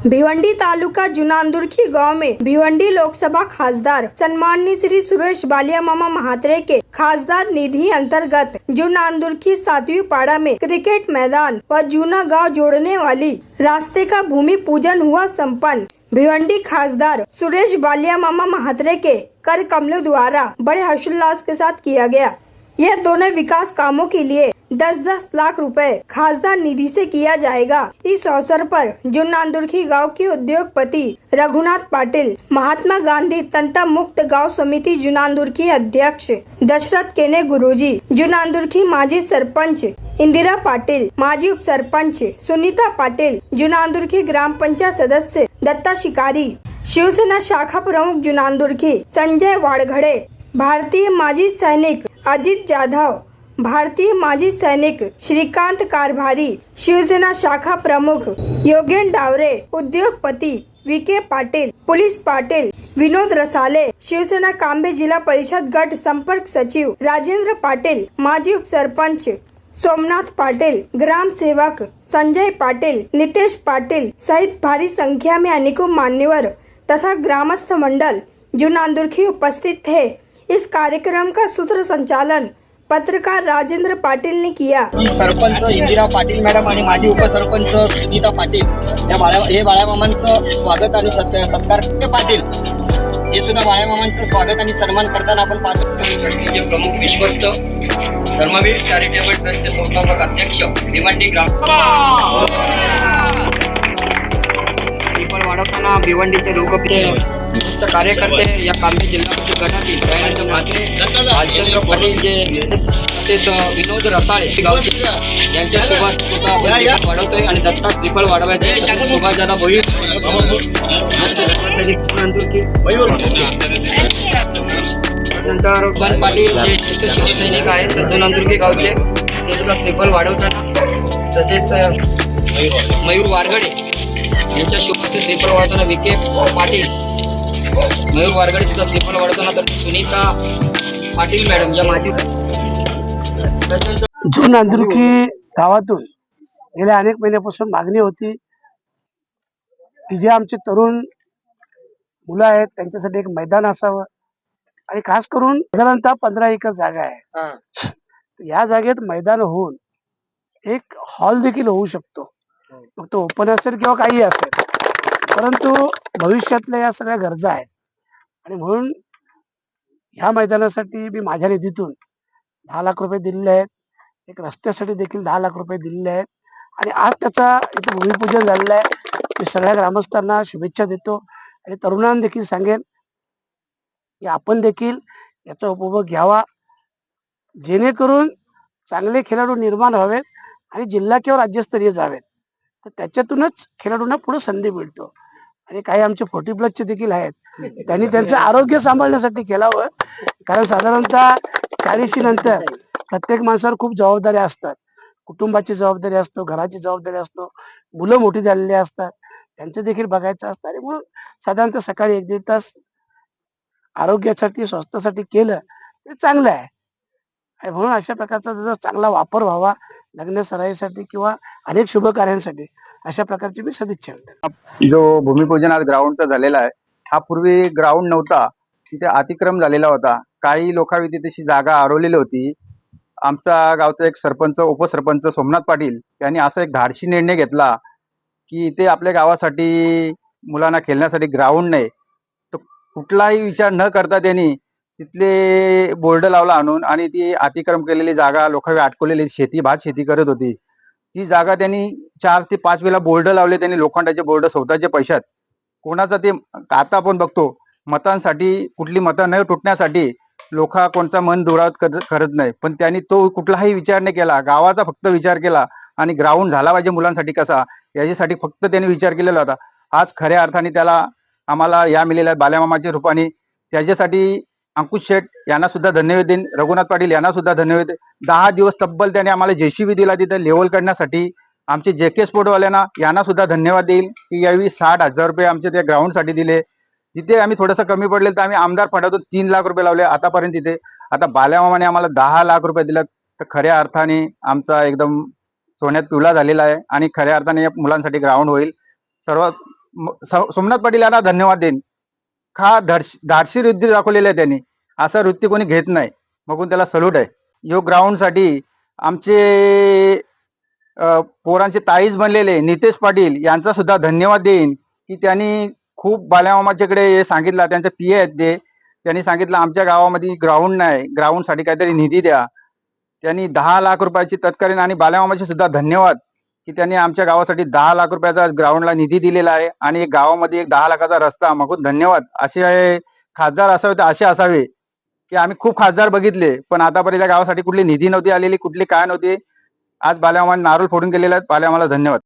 भिवंडी तालुका जुनानदुर्खी गांव में भिवंडी लोकसभा खासदार सम्माननीय श्री सुरेश बालिया मामा महात्रे के खासदार निधि अंतर्गत जुनानदुर्खी 7वीं पाड़ा में क्रिकेट मैदान व जूना गांव जोड़ने वाली रास्ते का भूमि पूजन हुआ संपन्न। भिवंडी खासदार सुरेश बालिया मामा महात्रे के कर कमलों द्वारा बड़े हर्षोल्लास के साथ किया गया। यह दोनों विकास कामों के लिए 10-10 लाख रुपए खासदार निधि से किया जाएगा। इस अवसर पर जुनानदुर्खी गांव के उद्योगपति रघुनाथ पाटिल, महात्मा गांधी तंटा मुक्त गांव समिति जुनानदुर्खी अध्यक्ष दशरथ केने गुरुजी, जुनानदुर्खी माजी सरपंच इंदिरा पाटिल, माजी उप सरपंच सुनीता पाटिल, जुनानदुर्खी ग्राम पंचायत सदस्य दत्ता शिकारी, शिवसेना शाखा प्रमुख जुनानदुर्खी संजय वाड़घड़े, भारतीय माजी सैनिक अजित जाधव, भारतीय माजी सैनिक श्रीकांत कारभारी, शिवसेना शाखा प्रमुख योगेन डावरे, उद्योगपति वीके पाटिल, पुलिस पाटिल विनोद रसाले, शिवसेना कांबे जिला परिषद गट संपर्क सचिव राजेंद्र पाटिल, माजी उप सरपंच सोमनाथ पाटिल, ग्राम सेवक संजय पाटिल, नितेश पाटिल सहित भारी संख्या में अनेकों मान्यवर तथा ग्रामस्थ मंडल जुनानदुर्खी उपस्थित थे। इस कार्यक्रम का सूत्र संचालन पत्रकार राजेंद्र पाटिल ने किया। सरपंच इंदिरा पाटिल मॅडम आणि माजी उपसरपंच सुनीता पाटिल या बाळामामांचं स्वागत आणि सत्कार पाटील हे सुद्धा बाळामामांचं स्वागत आणि सन्मान करताना आपण पाहतो। ट्रस्टीचे प्रमुख विश्वस्त धर्मवीर चॅरिटेबल ट्रस्टचे संस्थापक अध्यक्ष भिवंडी ग्राम पण वाढवताना भिवंडीचे लोकप्रिय कार्यकर्ते या कांबे जिल्हा परिषद गटातील दयानंद म्हात्रे, भालचंद्र पाटील जे तसेच विनोद रसाळे गावचे यांच्या सोबत वाढवतोय आणि दत्ता ट्रिपल वाढवायचे सुभाषदादा भोईर नंतर वन पाटील जे ज्येष्ठ शिवसैनिक आहेत जुनानदुर्खी गावचे ते सुद्धा ट्रिपल वाढवताना तसेच मयूर वारगडे यांच्या सोबत ट्रिपल वाढवताना विके पाटील मयूर वारगडे सुद्धा ट्रिपल वाढवताना तर सुनीता पाटील मॅडम या माजी जुनानदुर्खी गावातून गेल्या अनेक महिन्यापासून मागणी होती की जे आमचे तरुण मुलं आहेत त्यांच्यासाठी एक मैदान असावं आणि खास करून साधारणतः 15 एकर जागा आहे। या जागेत मैदान होऊन एक हॉल देखील होऊ शकतो, मग तो ओपन असेल किंवा काही असेल, परंतु भविष्यातल्या या सगळ्या गरजा आहेत आणि म्हणून ह्या मैदानासाठी मी माझ्या निधीतून 10 लाख रुपये दिलेले आहेत। एक रस्त्यासाठी देखील 10 लाख रुपये दिलेले आहेत आणि आज त्याचा इथे भूमिपूजन झालेलं आहे। मी सगळ्या ग्रामस्थांना शुभेच्छा देतो आणि तरुणांना देखील सांगेन की आपण देखील याचा उपभोग घ्यावा, जेणेकरून चांगले खेळाडू निर्माण व्हावेत आणि जिल्हा किंवा राज्यस्तरीय जावेत, तर त्याच्यातूनच खेळाडूंना पुढे संधी मिळतो। आणि काही आमचे 40+ देखील आहेत, त्यांनी त्यांचं आरोग्य सांभाळण्यासाठी खेळावं, कारण साधारणतः 40 नंतर प्रत्येक माणसावर खूप जबाबदाऱ्या असतात, कुटुंबाची जबाबदारी असतो, घराची जबाबदारी असतो, मुलं मोठी झालेली असतात, त्यांचं देखील बघायचं असतं आणि म्हणून साधारणतः सकाळी 1-1.5 तास आरोग्यासाठी स्वास्थ्यासाठी केलं ते चांगलं आहे आणि म्हणून अशा प्रकारचा त्याचा चांगला वापर व्हावा लग्न सराईसाठी किंवा अनेक शुभ कार्यांसाठी, अशा प्रकारची मी सदिच्छा व्यक्त। जो भूमिपूजन आज ग्राउंडचा झालेला आहे, हा पूर्वी ग्राउंड नव्हता, तिथे अतिक्रम झालेला होता, काही लोकांनी तशी जागा अडवलेली होती। आमचा गावचा एक सरपंच उपसरपंच सोमनाथ पाटील यांनी असा एक धाडसी निर्णय घेतला की इथे आपल्या गावासाठी मुलांना खेळण्यासाठी ग्राउंड नाही, तर कुठलाही विचार न करता त्यांनी तिथले बोर्ड लावला आणून आणि ती अतिक्रम केलेली जागा लोकांनी अटकवलेली भात शेती करत होती, ती जागा त्यांनी 4 ते 5 वेळा बोर्ड लावले त्यांनी, लोखंडाचे बोर्ड स्वतःच्या पैशात। कोणाचा ते आता आपण बघतो मतांसाठी, कुठली मतं न तुटण्यासाठी लोक कोणचा मन दुरावत करत नाही, पण त्यांनी तो कुठलाही विचार नाही केला, गावाचा फक्त विचार केला आणि ग्राउंड झाला पाहिजे मुलांसाठी कसा याच्यासाठी फक्त त्यांनी विचार केलेला होता। आज खऱ्या अर्थाने त्याला आम्हाला या मिळालेल्या बाल्यामामाच्या रूपाने त्याच्यासाठी अंकुश शेठ यांना सुद्धा धन्यवाद देईन, रघुनाथ पाटील यांना सुद्धा धन्यवाद। 10 दिवस तब्बल त्याने आम्हाला JCB दिला तिथे लेवल करण्यासाठी, आमचे JK स्पोर्टवाल्यांना यांना सुद्धा धन्यवाद देईल की यावेळी 60,000 रुपये आमचे त्या ग्राउंडसाठी दिले। जिथे आम्ही थोडंसं कमी पडले तर आम्ही आमदार फंडातून 3 लाख रुपये लावले आतापर्यंत तिथे, आता बाल्यामामाने आम्हाला 10 लाख रुपये दिले, तर खऱ्या अर्थाने आमचा एकदम सोन्यात पिवळा झालेला आहे आणि खऱ्या अर्थाने या मुलांसाठी ग्राउंड होईल। सर्व सोमनाथ पाटील यांना धन्यवाद देईन. हा धाडसी वृत्ती दाखवलेली आहे त्यांनी. असा वृत्ती कोणी घेत नाही, मग त्याला सल्यूट आहे. यो ग्राउंडसाठी आमचे पोरांचे ताईज बनलेले नितेश पाटील यांचा सुद्धा धन्यवाद देईन, की त्यांनी खूप बाल्यामामाच्याकडे हे सांगितलं. त्यांचे पीए आहेत ते, त्यांनी सांगितलं आमच्या गावामध्ये ग्राउंड नाही, ग्राउंडसाठी काहीतरी निधी द्या. त्यांनी 10 लाख रुपयाची तत्कालीन, आणि बाल्यामामाचे सुद्धा धन्यवाद की त्यांनी आमच्या गावासाठी 10 लाख रुपयाचा ग्राउंडला निधी दिलेला आहे, आणि एक गावामध्ये एक 10 लाखाचा रस्ता. मग धन्यवाद. असे खासदार असावे तर असे असावे, की आम्ही खूप खासदार बघितले पण आतापर्यंत गावासाठी कुठली निधी नव्हती आलेली, कुठली काय नव्हती. आज बाल्यामामाने नारळ फोडून गेलेले आहेत. बाल्यामामाला धन्यवाद.